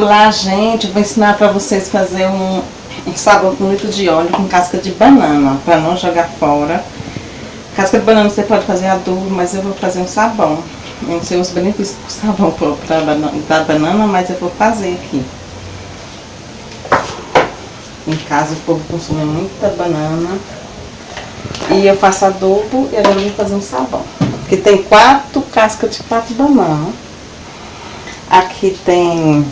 lá, gente, eu vou ensinar pra vocês fazer um sabão com litro de óleo com casca de banana, pra não jogar fora. Casca de banana você pode fazer adubo, mas eu vou fazer um sabão. Eu não sei os benefícios do sabão da banana, mas eu vou fazer aqui. Em casa o povo consome muita banana. E eu faço adubo e agora eu vou fazer um sabão. Aqui tem 4 cascas de 4 bananas. Aqui tem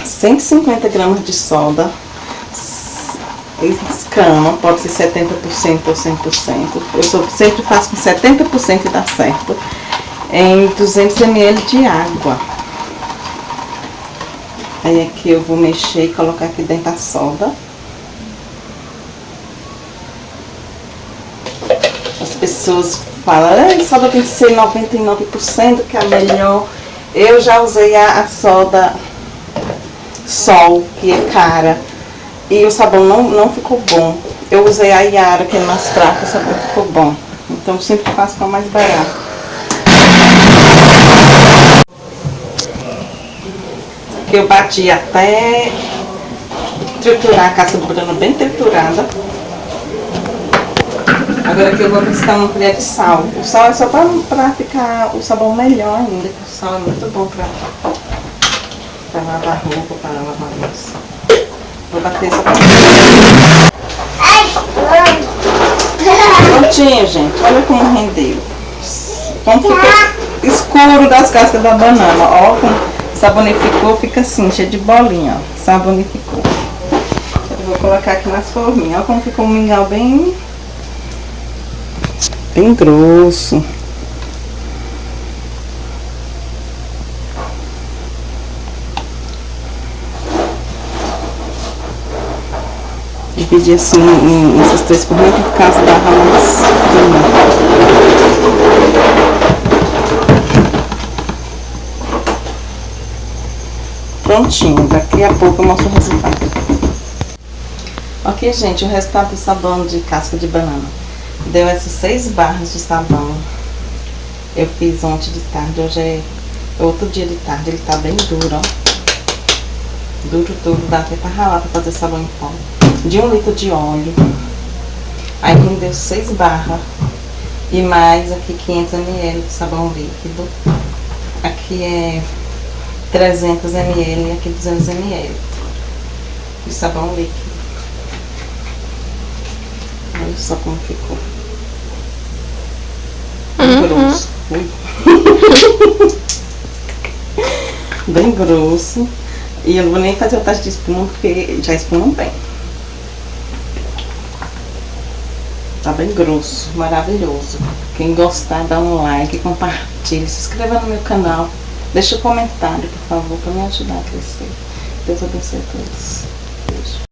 150 gramas de soda. Escama, pode ser 70% ou 100%. Eu sempre faço com 70% e dá certo. Em 200 ml de água. Aí aqui eu vou mexer e colocar aqui dentro a soda. As pessoas falam, a soda tem que ser 99%, que é a melhor. Eu já usei a soda Sol, que é cara. E o sabão não ficou bom. Eu usei a Yara, que é mais fraca, o sabão ficou bom. Então eu sempre faço com a mais barata. Aqui eu bati até triturar a casca de banana bem triturada. Agora aqui eu vou acrescentar uma colher de sal. O sal é só pra ficar o sabão melhor ainda, que o sal é muito bom pra lavar roupa, para lavar louça. Vou bater essa prontinho, gente. Olha como rendeu. Como ficou escuro das cascas da banana. Ó, como sabonificou, fica assim, cheio de bolinha, ó. Sabonificou. Eu vou colocar aqui nas forminhas. Olha como ficou um mingau bem grosso. Dividir assim em essas 3 forminhas para ficar as barras mais finas. Prontinho, daqui a pouco eu mostro o resultado. Ok, gente, o resultado do sabão de casca de banana. Deu essas 6 barras de sabão. Eu fiz ontem de tarde, hoje é outro dia de tarde, ele tá bem duro, ó. Duro, dá até pra ralar pra fazer sabão em pó. De 1 litro de óleo. Aí me deu 6 barras. E mais aqui 500 ml de sabão líquido. Aqui é 300 ml e aqui 200 ml de sabão líquido. Olha só como ficou. Bem grosso. Bem grosso. E eu não vou nem fazer o teste de espuma, porque já espumam bem. Tá bem grosso, maravilhoso. Quem gostar, dá um like, compartilha, se inscreva no meu canal. Deixa um comentário, por favor, para me ajudar a crescer. Deus abençoe a todos. Beijo.